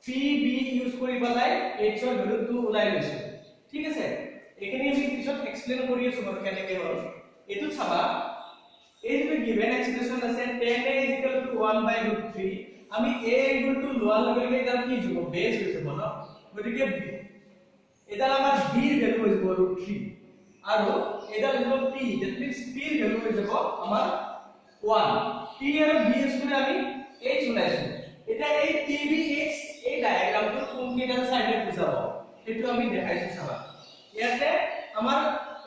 PB use কৰি পেলাই h ৰ ভ্যালুটো ওলাই লৈছো ঠিক আছে এখিনি আমি পিছত এক্সপ্লেইন কৰি আছো বাৰু কেনেকৈ হ'ল এটো চাবা এই যে গিভেন এক্সপ্ৰেশন আছে tan a 1/√3 আমি a ইকুয়াল টু লোৱাৰ লগে লগে এটা কি যাব বেস হৈ যাব ন গতিকে এটা আমাৰ b ৰ ভ্যালু হৈ যাব √3 আৰু এটা হ'ব p দ্যাট মিন্স p ৰ ভ্যালু হৈ যাব আমাৰ 1 p আৰু b ইউজ কৰি আমি h ওলাইছো এটা এই pbh এই ডায়াগ্ৰামটো কোনকেইটা সাইডে বুজাব সেইটো আমি দেখাইছো চাবা ইয়াতে আমাৰ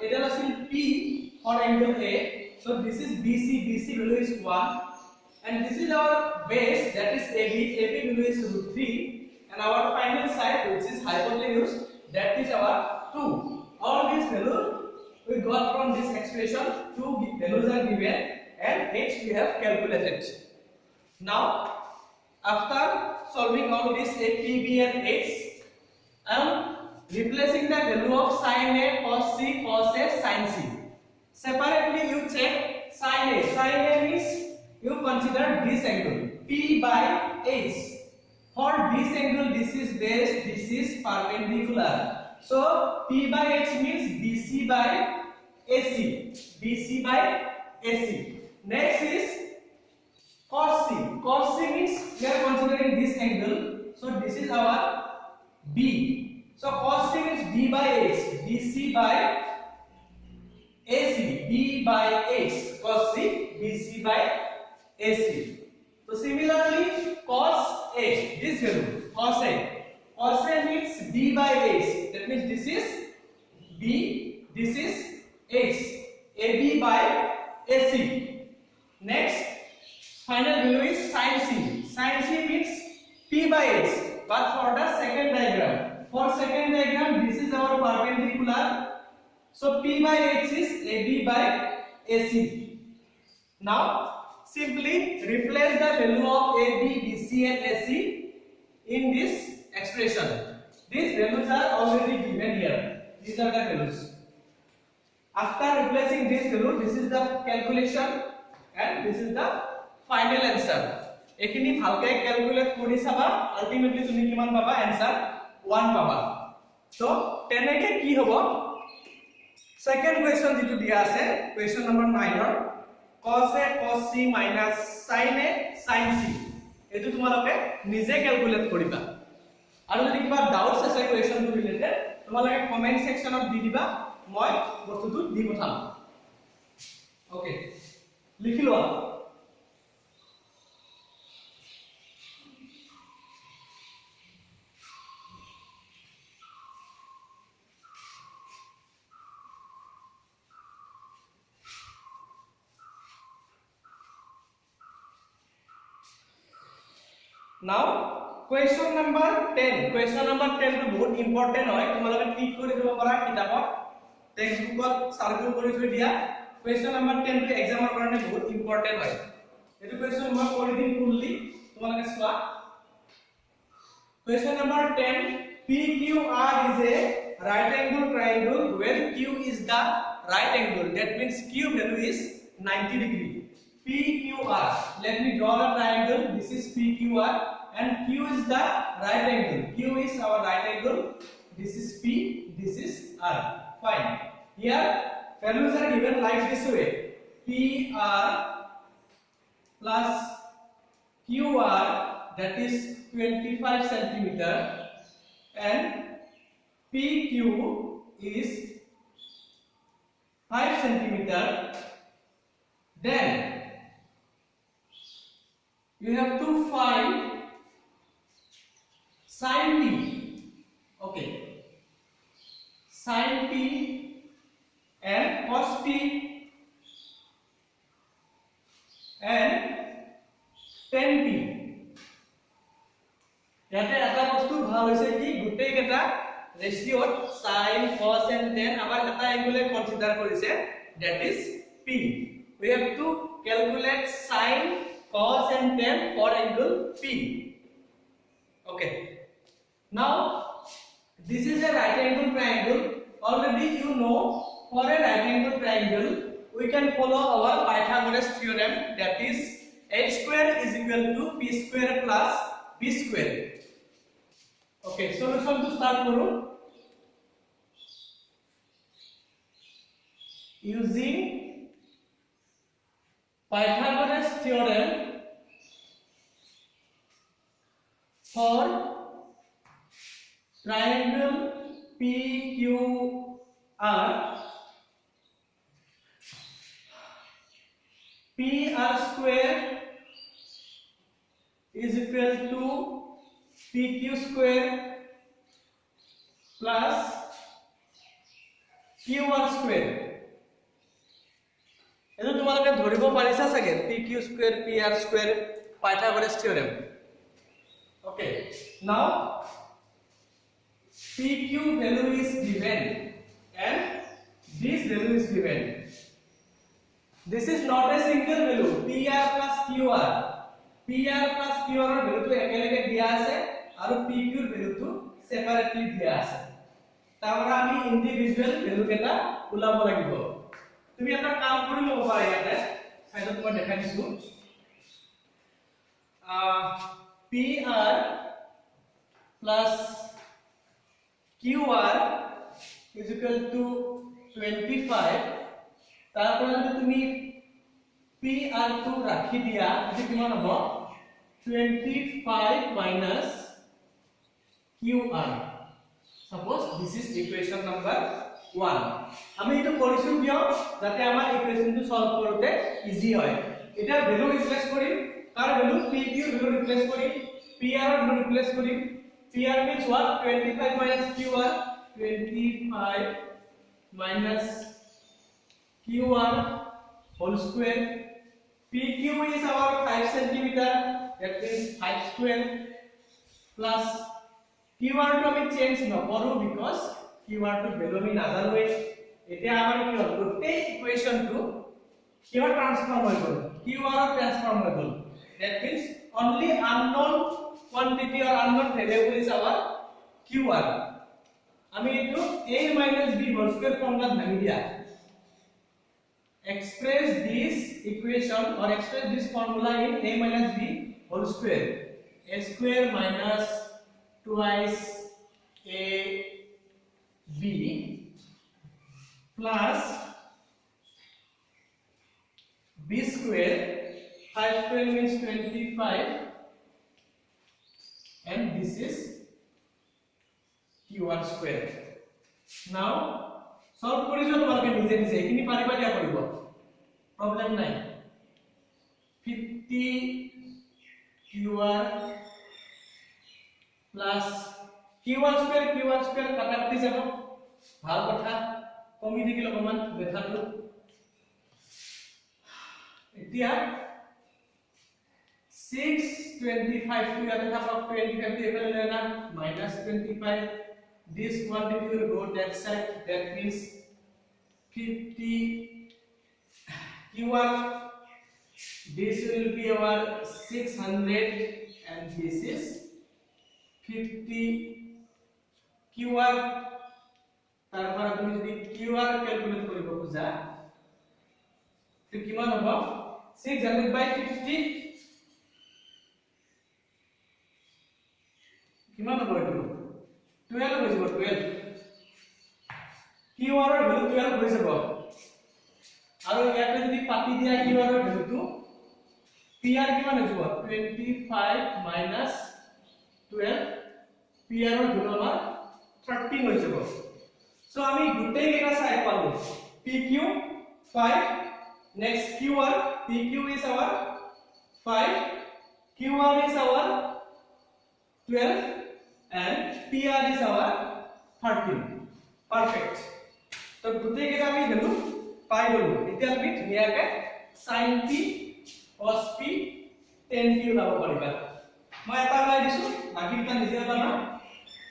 এটা আছিল p for angle a so this is bc value is 1 and this is our base that is ab value is √3 and our final side which is hypotenuse that is our 2 all these values we got from this expression two values are given and h we have calculated now after solving all this a p b and h I am replacing the value of sin a cos c cos a sin c separately you check sin a means you consider this angle p by h for this angle this is base this is perpendicular so p by h means bc by ac next is cos c means we are considering this angle so this is our b so cos c means b by h bc by AC B by H cos C BC by AC so similarly cos A this value cos A means B by H that means this is B this is H AB by AC next final value is sin C means P by H but for the second diagram this is our perpendicular so P by H is AB by AC. Now simply replace the value of AB, BC and AC in this expression. These values are already given here. These are the values. After replacing this value, this is the calculation and this is the final answer. এখিনি ভালকে calculate কৰি চাবা ultimately তুমি কিমান পাবা answer 1 পাবা তো তেনেকে কি হ'ব Second question जितु दिया আছে question number 9 ৰ cos a cos c minus sin a sin c এটো তোমালোকে নিজে ক্যালকুলেট কৰিবা আৰু যদি কিবা ডাউটস আছে question টু ৰিলেটেড তোমালোকে কমেন্ট সেকশনত দি দিবা মই বস্তুটো দি পঠাম ওকে লিখি লোৱা Now question number 10 to बहुत important হয় তোমালোকে টিক কৰি দিব পাৰা কিতাপত টেক্সট বুকত সাৰ্কেল কৰি থৈ দিয়া question number 10 টো এক্সামৰ কাৰণে বহুত important হয় এটো question মই কৰি দিম ফুললি তোমালোকে চোৱা question number 10 PQR is a right angle triangle where Q is the right angle that means Q value is 90 degree PQR let me draw the triangle this is PQR and Q is the right angle Q is our right angle this is P this is R fine here values are given like this way PR plus QR that is 25 centimeter and PQ is 5 centimeter then you have to find sin P okay sin P and cos P and tan P ইয়াতে এটা বস্তু ভাল হৈছে কি গুটেই কেটা ৰেশিওত sin cos and tan আমাৰ এটা এংগলে consider কৰিছে that is P we have to calculate sin cos and tan for angle P okay now this is a right angle triangle already you know for a right angle triangle we can follow our Pythagoras theorem that is h square is equal to p square plus b square Okay, solution to start karo. Using Pythagoras theorem for triangle PQR, PR square is equal to PQ square plus QR square. এটো তোমালোকে ধৰিব পাৰিছা চাগে PQ square PR square Pythagoras theorem. Okay, now PQ value is given and this value is given. This is not a single value. PR plus QR. PR plus QR er value to ekelege dia ase aru PQ er value to separately dia ase. Tamara ami individual value keta ulabo lagibo. তুমি এটা কাম কৰি লব পাৰা ইয়াতে সাইডত মই দেখাই দিছো PR plus QR is equal to 25 তারপরে যদি তুমি PR to রাখি দিয়া এটো কিমান হ'ব 25 minus QR. Suppose this is equation number 1. আমি এটো কৰিছো কিয় যাতে আমাৰ ইকুৱেশনটো সলভ কৰোতে ইজি হয় এটা ভ্যালু ৰিপ্লেস কৰিম তাৰ ভ্যালু PQ ভ্যালু ৰিপ্লেস কৰিম PR ভ্যালু ৰিপ্লেস কৰিম PR means what 25 minus QR 25 minus QR whole square. PQ is our 5 cm, that is 5 square plus QR to আমি চেঞ্জ নকৰো because QR to value আমি নাজানোৱে এতিয়া আমাৰ কি হ'ল গোটেই ইকুৱেশনটো কিহৰ ট্ৰান্সফৰ্ম হৈ গ'ল QR ৰ ট্ৰান্সফৰ্ম হৈ গ'ল that means only unknown quantity or unknown variable is our QR আমি এটো a minus b whole square formula ভাঙি দিয়া express this equation or express this formula in a minus b whole square. A square minus twice a b plus b square 5 square means 25 and this is QR square. Now solve কৰি যোৱা তোমালোকে নিজে নিজে এখিনি পাৰিবা দিয়া কৰিব problem নাই 50 QR plus QR square কাটাকাটি যাব ভাল কথা কমি দেখিল অকমান দেখাটো এতিয়া 625 to ইয়াতে থাকক 25 টো এফালে লৈ না -25 this quantity will go that side that means 50 QR this will be our 600 and this is 50 QR তারপর তুমি যদি QR ক্যালকুলেট কৰিব খোজা তো কিমান হ'ব 600 by 50 কিমান হ'ব এটো 12 হৈ যাব 12 QR ৰ ভ্যালু 12 হৈ যাব আৰু ইয়াতে যদি পাতি দিয়া QR ৰ ভ্যালুটো PR কিমান হৈ যাব 25 minus 12 PR ৰ ভ্যালু আমাৰ 13 হৈ যাব সো আমি দুটেই কেটা সাইড পালো PQ 5 next QR PQ is our 5 QR is our 12 and PR is our 13 perfect তো দুটেই কেটা আমি গলো পাই গলো এতিয়া আমি ধুনিয়াকে sin p cos p tan p ওলাব পাৰিবা মই এটা ওলাই দিছো বাকি দুটা নিজে ওলাবা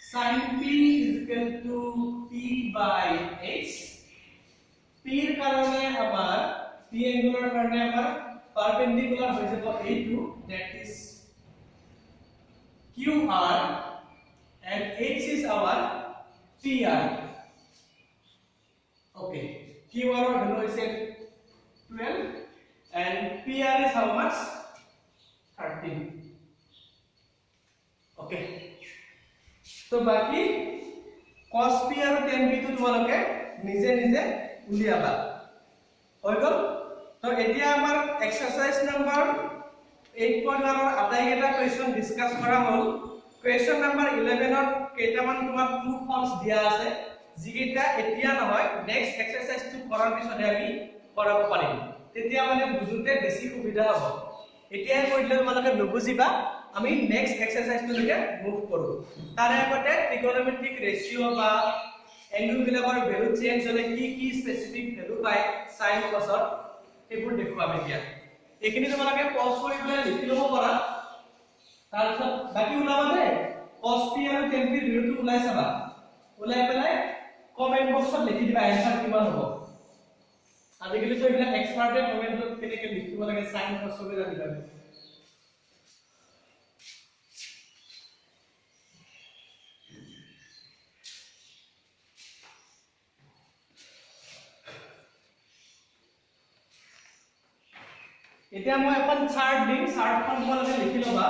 sin p is equal to p by x p এর কারণে আমার p অ্যাঙ্গুলার কারণে আমার পারপেন্ডিকুলার হয়ে যাব a2 that is QR and x is our PR okay QR value is 12 and PR is how much 13 okay তো So बाकी cos p আৰু tan p তো তোমালোকে নিজে নিজে উলিয়াবা হৈ গল তো এতিয়া আমাৰ এক্সাৰসাইজ নম্বৰ 8.1 ৰ আটাইকেইটা কোৱেশ্চন ডিসকাস কৰা হ'ল কোৱেশ্চন নম্বৰ 11 ত কেইটামান তোমাৰ ট্ৰু ফলছ দিয়া আছে যিকেইটা এতিয়া নহয় নেক্সট এক্সাৰসাইজটো কৰাৰ পিছতহে আমি কৰাব পাৰিম তেতিয়া মানে বুজুতে বেছি সুবিধা হ'ব এতিয়া কৰিলে তোমালোকে নুবুজিবা আমি নেক্সট এক্সাৰসাইজটো লৈকে মুভ কৰো তাৰে আগতে ট্ৰিগোনোমেট্ৰিক ৰেশিও বা এংগল বিলাকৰ ভ্যালু চেঞ্জ হলে কি কি স্পেসিফিক ভ্যালু পায় sin cos ৰ এইবোৰ দেখুৱাম এতিয়া এইখিনি তোমালোকে পজ কৰি পেলাই লিখি ল'ব পাৰা তাৰ পিছত বাকি ওলাবা দে cos p আৰু tan p ভ্যালুটো ওলাই চাবা ওলাই পেলাই কমেন্ট বক্সত লিখি দিবা এনসাৰ কিমান হ'ব আজিকালি তো এইবিলাক এক্সপাৰ্টে কমেন্টত কেনেকৈ লিখিব লাগে sin cos ৰ জানিবা এতিয়া মই এখন চাৰ্ট দিম চাৰ্টখন তোমালোকে লিখি লবা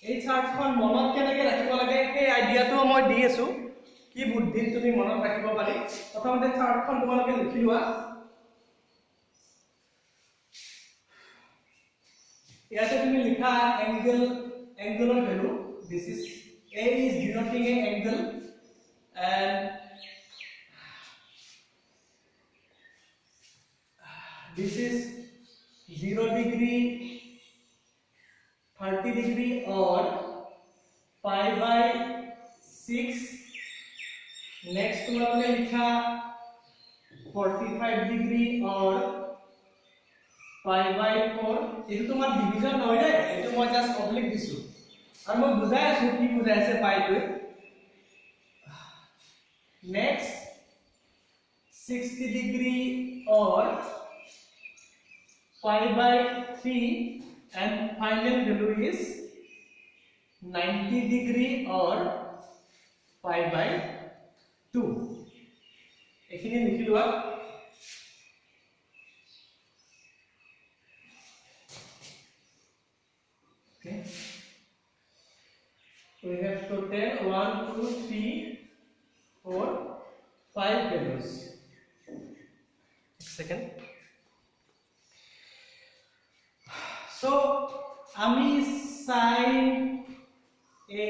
এই চাৰ্টখন মনত কেনেকৈ ৰাখিব লাগে এই আইডিয়াটো মই দি আছো কি বুদ্ধিত তুমি মনত ৰাখিব পাৰি প্ৰথমতে চাৰ্টখন তোমালোকে লিখি লোৱা ইয়াতে তুমি লিখা এংগলৰ value this is a is denoting a angle and this is 0 degree 30 degree or pi by 6 next তোমালোকে লিখা 45 degree or pi by 4 এটো তোমাৰ ডিভিজন নহয় দে এটো মই জাস্ট অবলিক দিছো আৰু মই বুজাই আছো কি বুজাই আছে পাই টো next 60 degree or pi by 3 and final value is 90 degree or pi by 2 এখিনি লিখি লোৱা okay we have total 1 2 3 4 5 values second so আমি sin a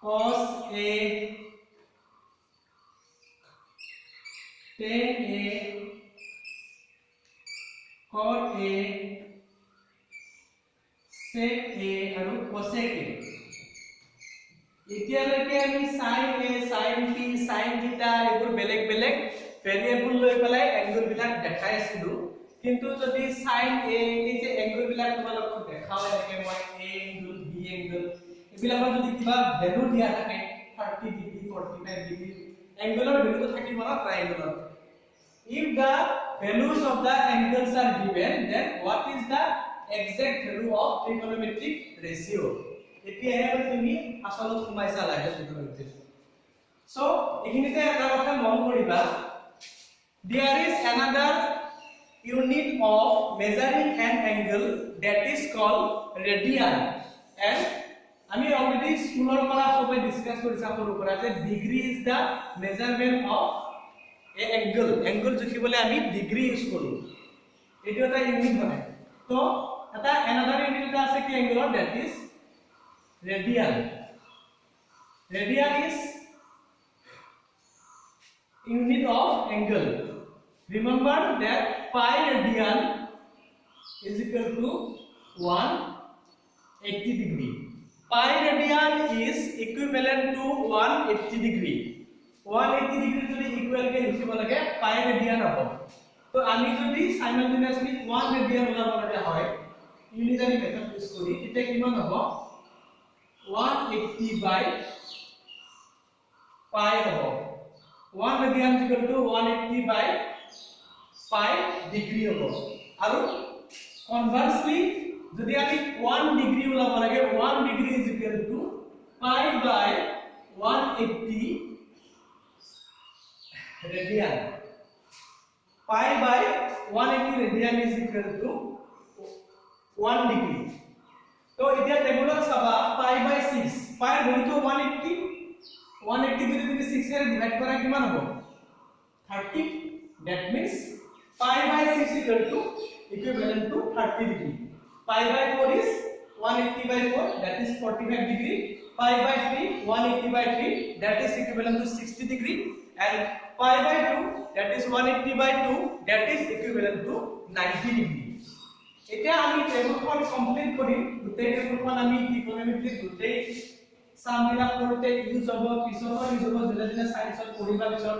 cos a tan a cot a sec a আৰু cosec a এতিয়ালৈকে আমি sin a sin t sin theta এইবোৰ বেলেগ বেলেগ ভেৰিয়েবল লৈ পেলাই এংগল বিলাক দেখাই আছিলো কিন্তু যদি sin a এই যে এংগল বিলাক তোমালোকক দেখাও একে মই a এংগল b এংগল এবিলাকৰ যদি কিবা ভ্যালু দিয়া থাকে 30 ডিগ্ৰী 45 ডিগ্ৰী এংগলৰ ভ্যালুটো থাকিব না ট্ৰায়াঙ্গলৰ if the values of the angles are given then what is the exact value of trigonometric ratio এতিয়া এবাৰ তুমি আসলত সোমাইছা লাগে trigonometric so এখিনিতে এটা কথা মন কৰিবা there is another unit of measuring an angle that is called radian and আমি already স্কুলৰ পৰা সবে ডিসকাস কৰিছা সৰু পৰা যে degree is the measurement of a angle জুখিবলৈ আমি ডিগ্ৰী ইউজ কৰো এটো এটা ইউনিট হয় তো এটা another unit এটা আছে কি angle that is radian is unit of angle remember that pi radian is equal to 180 degree pi radian is equivalent to 180 degree 180 degree যদি ইকুয়াল কে লিখিব লাগে pi radian হ'ব তো আমি যদি সাইমালটেনিয়াসলি 1 radian ওলাব লাগে হয় ইউনিটারি মেথড ইউজ করি এটা কিমান হ'ব 180 by pi হ'ব 1 radian is equal to 180 by pi degree হ'ব আৰু কনভাৰ্সলি যদি আমি 1 ডিগ্ৰী ওলাব লাগে 1 degree is equal to pi by 180 radian pi by 180 radian is equal to 1 degree तो এতিয়া টেবুলত চাবা pi 180 যদি তুমি 6 এৰে ডিভাইড কৰা কিমান হ'ব 30 that means pi by 6 equivalent to 30 degree pi by 4 is 180 by 4 that is 45 degree pi by 3 180 by 3 that is equivalent to 60 degree and pi by 2 that is 180 by 2 that is equivalent to 90 degree এটা আমি টেবুলখন complete কৰিম গোটেই টেবুলখন আমি ত্ৰিকোণমিতিক গোটেই সামনা কৰতে ইউজ হ'ব পিছৰ ইউজ হ'ব যেনে সাইন্সত পঢ়িবা পিছত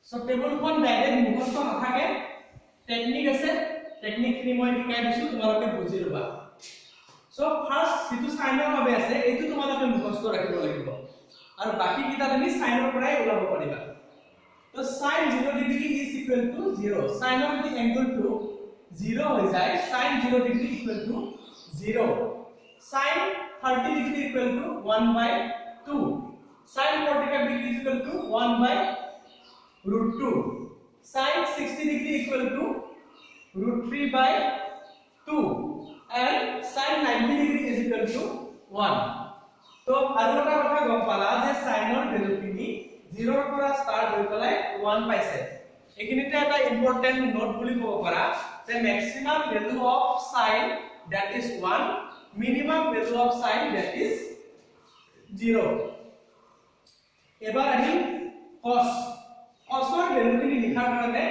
সো টেবুলখন ডাইৰেক্ট মুখস্থ নাথাকে টেকনিক আছে টেকনিক খিনি মই শিকাই দিছো তোমালোকে বুজি লবা সো ফাৰ্স্ট যেটো সাইনৰ বাবে আছে এইটো তোমালোকে মুখস্থ ৰাখিব লাগিব আৰু বাকি কিটা তুমি সাইনৰ পৰাই ওলাব পাৰিবা তো sin 0 degree is equal to 0 সাইনৰ যদি এংগলটো 0 হৈ যায় sin 0 degree equal to 0 sin 30 degree equal to 1 by 2 sin 45 degree is equal to 1 by root 2 sin 60 degree equal to root 3 by 2 and sin 90 degree is equal to 1 तो আৰু এটা কথা গম পালা যে সাইনৰ ভ্যালুখিনি 0 ৰ পৰা স্টাৰ্ট হৈ পেলাই 1 পাইছে এখিনিতে এটা ইম্পৰ্টেন্ট নোট বুলি ক'ব পাৰা যে maximum value of sin that is 1 minimum value of sin that is 0 এবাৰ আমি cos ৰ ভ্যালুখিনি লিখাৰ কাৰণে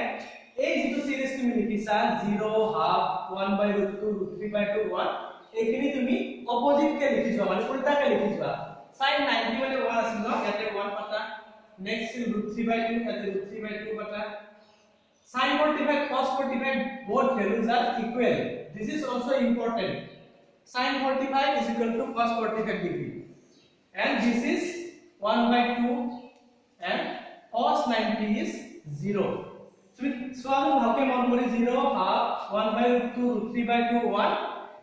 এই যেটো সিরিজ তুমি লিখিছা 0 half 1 by root 2 root 3 by 2 1 এইখিনি তুমি অপোজিট কে লিখিছা মানে উল্টাকে লিখিছা sin 90 মানে 1 আছিল ন ইয়াতে 1 পাতা নেক্সট root 3 by 2 ইয়াতে root 3 by 2 পাতা sin 45 cos 45 both values are equal this is also important sin 45 is equal to cos 45 degree and this is 1 by 2 and cos 90 is 0 so আমি ভালকে মন কৰি 0 half 1 by 2 root 3 by 2 1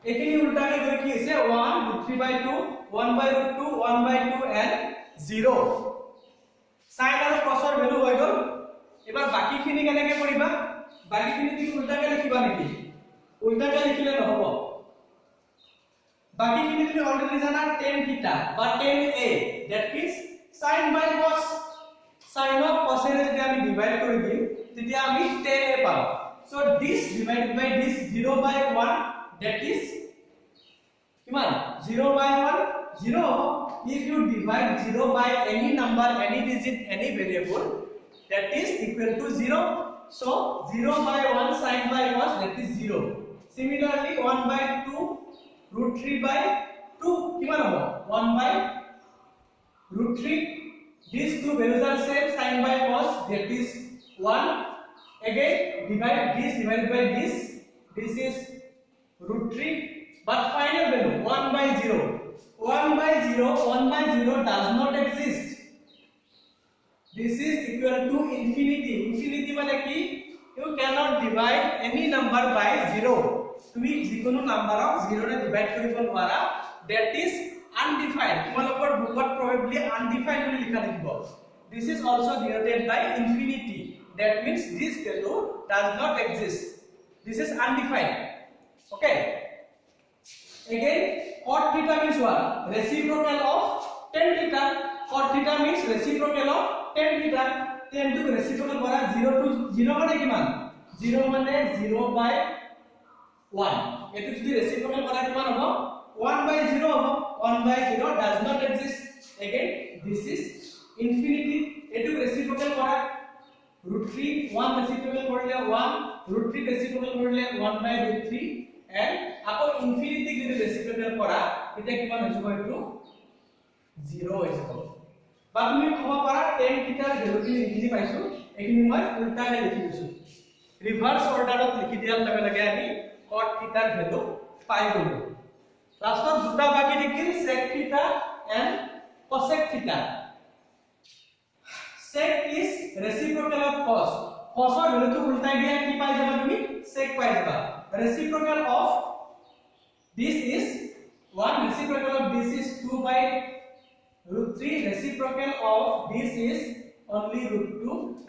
এখিনি উল্টাকে গৈ কি হৈছে 1 root 3 by 2 1 by root 2 1 by 2 and 0 sin আৰু cos ৰ ভ্যালু হৈ গল এবাৰ বাকিখিনি কেনেকৈ কৰিবা বাকিখিনি তুমি উল্টাকে লিখিবা নেকি উল্টাকে লিখিলে নহব बाकी খিনি তুমি অলরেডি জানা tan থিটা বা tan a that means sin by cos sin of cos এর যদি আমি ডিভাইড কৰি দিম তেতিয়া আমি tan a পাম so this divided by this 0 by 1 that is কিমান 0 by 1 0 if you divide 0 by any number any digit any variable that is equal to 0 so 0 by 1 sin by cos that is 0 similarly 1 by 2 root 3 by 2 কিমান হ'ব 1 by root 3 these two values are same sin by cos that is 1 again divide this divided by this is root 3 but final value 1 by 0 1 by 0 does not exist this is equal to infinity infinity মানে কি you cannot divide any number by 0 তুমি যিকোনো নাম্বাৰক 0 ৰে divide কৰিব নোৱাৰা that is undefined তোমালোকৰ বুকত probably undefined বুলি লিখা থাকিব this is also denoted by infinity that means this value does not exist this is undefined okay again cot theta means what reciprocal of tan theta cot theta means reciprocal of tan theta tan to reciprocal কৰা 0 to 0 মানে কিমান 0 মানে 0 by 1 এটো যদি reciprocal করা কিমান হ'ব 1 by 0 হ'ব 1 by 0 does not exist again this is infinity এটো রেসিপ্রোকাল করা √3 1 রেসিপ্রোকাল কৰিলে 1 √3 ৰেসিপ্ৰোকাল কৰিলে 1 by √3 and আকৌ ইনফিনিটি যদি ৰেসিপ্ৰোকাল কৰা এটা কিমান হৈ যাব এটো 0 হৈ যাব বা তুমি ক'ব পাৰা tan থিটাৰ ভ্যালুখিনি লিখি পাইছো এখিনি মই উল্টাকে লিখি দিছো ৰিভাৰ্স অৰ্ডাৰত লিখি দিয়াৰ লগে লগে আমি cot theta value পাই গলো লাষ্টত দুটা বাকি থাকিল sec theta and cosec theta sec is reciprocal of cos cos ৰ ভ্যালুটো উল্টাই দিয়া কি পাই যাবা তুমি sec পাই যাবা reciprocal of this is 1 reciprocal of this is 2 by √3 reciprocal of this is only √2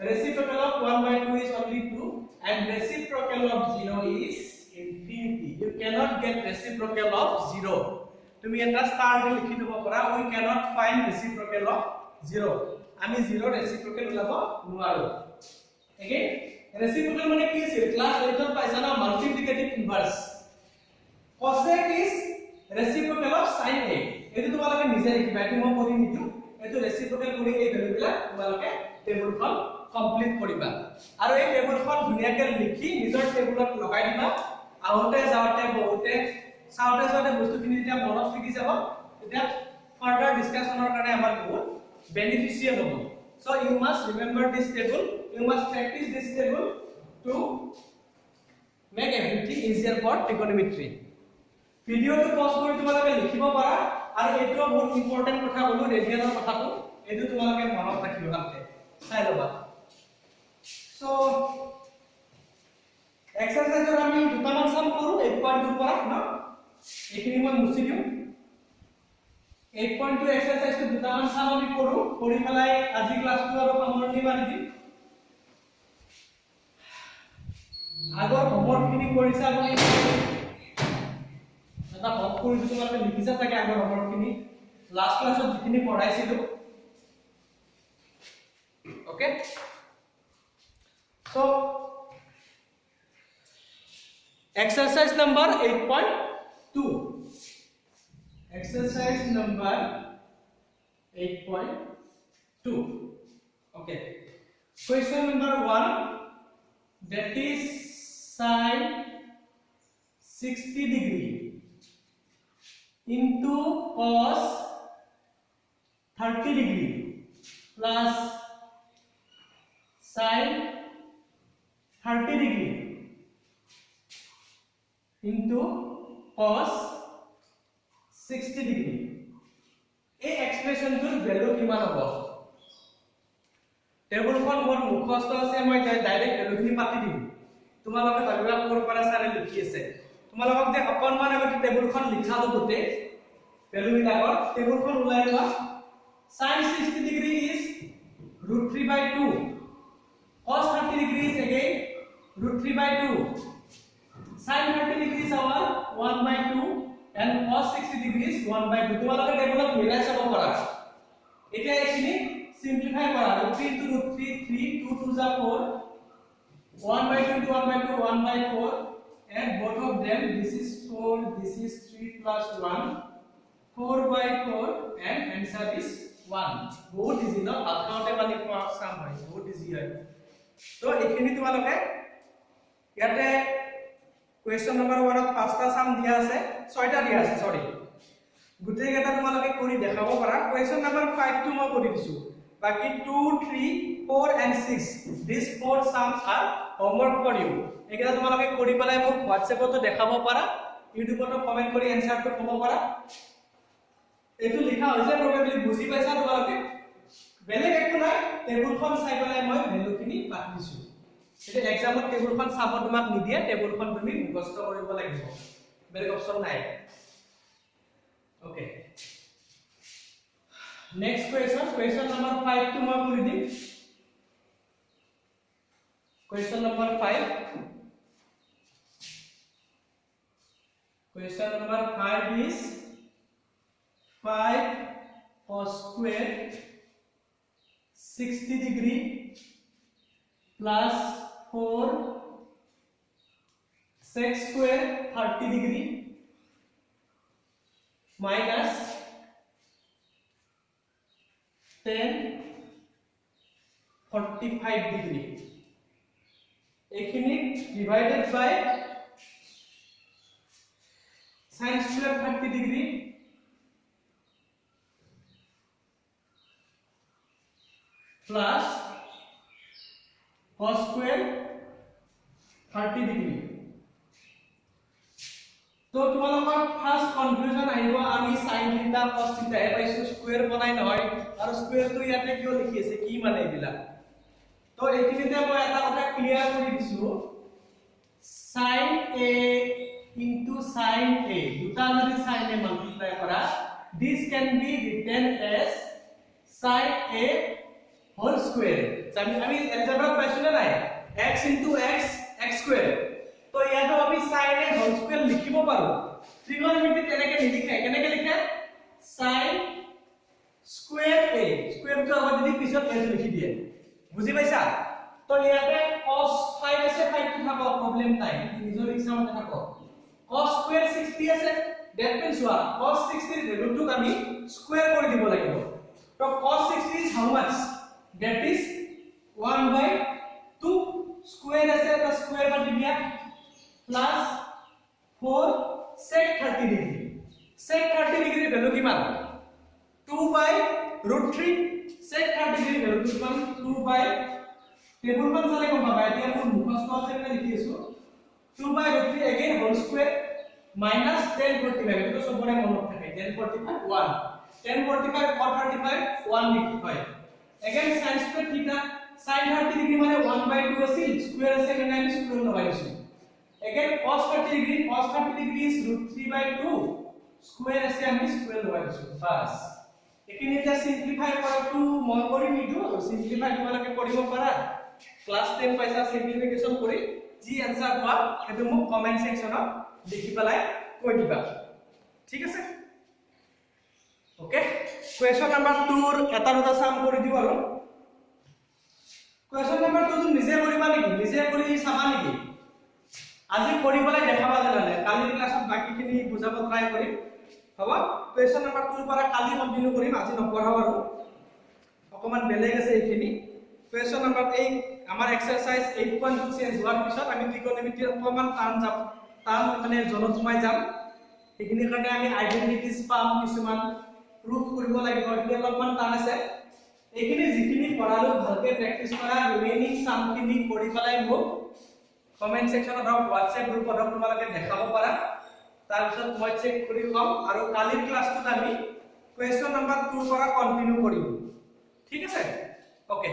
reciprocal of 1 by 2 is only 2 and reciprocal of 0 is infinity you cannot get reciprocal of 0 তুমি এটা স্টাৰ দি লিখি দিব পাৰা we cannot find reciprocal of 0 আমি 0 reciprocal উলাব নোৱাৰো again reciprocal মানে কি আছিল ক্লাস 8 ত পাইছা না multiplicative inverse cosec is reciprocal of sin a এটো তোমালোকে নিজে লিখিবা এটো মই কৰি নিদিও এটো reciprocal কৰি এই ভ্যালুবিলাক তোমালোকে টেবুলখন কমপ্লিট কৰিবা আৰু এই টেবুলখন ধুনিয়াকৈ লিখি নিজৰ টেবুলত লগাই দিবা আউতে যাওতে বহুতে সাউতে সাউতে বস্তুখিনি যেতিয়া মনত থাকি যাব তেতিয়া ফাৰ্দাৰ ডিসকাশনৰ কাৰণে আমাৰ বহুত বেনিফিচিয়েল হ'ব so you must remember this table you must practice this table to make everything easier for trigonometry ভিডিওটো পজ কৰি তোমালোকে লিখিব পাৰা আৰু এইটো বহুত ইম্পৰ্টেন্ট কথা বলো ৰেডিয়ানৰ কথাটো এইটো তোমালোকে মনত ৰাখিব লাগে চাই লবা সো এক্সাৰসাইজৰ আমি দুটামান সাম কৰো 8.2 পৰা ন এইখিনি মই মুছি দিও 8.2 এক্সাৰসাইজটো দুটামান সাম আমি কৰো কৰি পেলাই আজি ক্লাছটো আৰু সামৰণি মাৰি দিম আগৰ হোমৱৰ্কখিনি কৰিছা বুলি এটা হক কৰি তোমালোকে লিখিছা থাকে আগৰ হোমৱৰ্কখিনি লাষ্ট ক্লাছত যিখিনি পঢ়াইছিলো okay so exercise number 8.2 exercise number 8.2 okay question number 1 that is sin 60 degree into cos 30 degree plus sin 30 degree into cos 60 degree এই এক্সপ্ৰেছনটোৰ ভ্যালু কিমান হ'ব টেবুলখন মোৰ মুখস্থ আছে মই ডাইৰেক্ট ভ্যালুখিনি পাতি দিম তোমালোকে ভাবিবা কোৰ পৰা চাৰে লিখি আছে তোমালোকক যে অকনমান আগতে টেবুলখন লিখালো গতে ভ্যালুবিলাকৰ টেবুলখন উলাই লোৱা sin 60 degree is √3/2 cos 30 degree is again √3/2 sin 30 degree is our 1/2 and cos 60 degree is 1/2 তোমালোকে টেবুলত মিলাই চাব পাৰা এতিয়া এখিনি সিম্পলিফাই কৰা √3 into √3 3 2 2 is 4 1/2 into 1/2 1/4 and both of them this is 4 this is 3 plus 1 4/4 and answer is 1 বহুত easy ন আকাউন্টে মানে সাম হয় বহুত ইজি হয় তো এখিনি তোমালোকে ইয়াতে question number 1 ত পাঁচটা সাম দিয়া আছে ছয়টা দিয়া আছে সরি গুটেই কেটা তোমালোকে কৰি দেখাব পাৰা question number 5 টো মই কৰি দিছো বাকি 2 3 4 and 6 these four sums are homework for you একেটা তোমালোকে কৰি পেলাই মোক WhatsApp ত দেখাব পাৰা YouTube ত কমেন্ট কৰি এনসাৰটো ক'ব পাৰা এটো লিখা হৈছে probably বুজি পাইছা তোমালোকে বেলেগ একো নাই টেবুলখন চাই পেলাই মই ভ্যালুখিনি পাতি দিছো এটা এক্সামত টেবুলখন চাব তোমাক নিদিয়ে টেবুলখন তুমি মুখস্থ কৰিব লাগিব বেলেগ অপচন নাই ওকে নেক্সট question number 5 টো মই কৰি দিম question number 5 is 5 cos square 60 degree plus 4 sec square 30 degree minus 10 45 degree এখিনি divided by sin square 30 degree plus cos square 30 degree তো তোমালোকৰ ফার্স্ট কনফিউজন আহিব আমি sin থিটা cos থিটা এ পাইছো স্কয়ার বনাই নহয় আৰু স্কয়ারটো ইয়াতে কিয় লিখি আছে কি মানে এবিলা তো এইখিনিতে মই এটা কথা ক্লিয়ার কৰি দিছো sin a into sin a দুটা যদি sin a মাল্টিপ্লাই কৰা this can be written as sin a whole square আমি এলজেব্রাত পাইছো না নাই x into x x square তো ইয়াতো আমি sin a whole square লিখিব পাৰো ত্রিকোণমিতিত এনেকে নিলিখে কেনেকে লিখে এইটো লিখি দিয়ে বুজি পাইছা তো ইয়াতে cos 5 আছে 5 টো থাকক প্ৰবলেম নাই নিজৰ ইচ্ছামতে থাকক cos স্কয়াৰ 60 আছে that means what cos 60 ৰ ভ্যালুটোক আমি স্কয়াৰ কৰি দিব লাগিব তো cos 60 is how much that is 1/2 square আছে তো স্কয়াৰ কৰি দিয়া plus 4 sec 30 degree sec 30 degree value কিমান 2/√3 sec 30 ডিগ্ৰী ভ্যালু কিমান 2 টেবুলখন চালে গম পাবা এতিয়া মোৰ মুখস্থ আছে মানে লিখি আছো 2/√3 again whole square minus 1045 এটো সবৰে মনত থাকে 1045 1 1045 cos 35 1 লিখি হয় again sin square থিটা sin 30 ডিগ্ৰী মানে 1/2 আছিল স্কয়াৰ আছে কাৰণে আমি স্কয়াৰ লগাইছো again cos 30 degree is √3/2 square আছে আমি স্কয়াৰ লগাইছো বাস এখিনি এটা সিম্পলিফাই কৰাটো মই কৰিম নিদু সিম্পলিফাই তোমালোকে কৰিব পাৰা ক্লাস 10 পইচা সিম্পলিফিকেশন কৰি যি आंसर পোৱা সেইটো মোক কমেন্ট সেকশনত লিখি পেলাই কৈ দিবা ঠিক আছে ওকে কোয়েশ্চন নাম্বার 2 ৰ এটা দুটা সাম কৰি দিও আৰু কোয়েশ্চন নাম্বাৰ 2 তুমি নিজে কৰিবা নেকি নিজে কৰি চাবা নেকি আজি কৰি পেলাই দেখাবা জানালে কালি ক্লাছত বাকিখিনি বুজাব ট্ৰাই কৰিম হ'ব কোয়েশ্চন নাম্বাৰ 2 ৰ পৰা কালি কন্টিনিউ কৰিম আজি নপঢ়াও আৰু অকমান বেলেগ আছে এইখিনি কোয়েশ্চন নাম্বাৰ 8 আমাৰ এক্সাৰসাইজ 8.2 চেঞ্জ হোৱাৰ পিছত আমি ত্ৰিকোণমিতিৰ অকমান টান মানে জনত সোমাই যাম এইখিনি কাৰণে আমি আইডেন্টিটিজ পাম কিছুমান প্ৰুফ কৰিব লাগিব এইখিনি অলপমান টান আছে এইখিনি যিখিনি পঢ়ালো ভালকে প্ৰেক্টিস কৰা ৰিমেইনিং সামখিনি কৰি পেলাই মোক কমেন্ট সেকশনত আৰু WhatsApp গ্ৰুপত তোমালোকে দেখাব পাৰা তাৰ পিছত মই চেক কৰি কম আৰু কালিৰ ক্লাছটোত আমি কোয়েশ্চন নাম্বাৰ 2 পৰা কন্টিনিউ কৰিম ঠিক আছে ওকে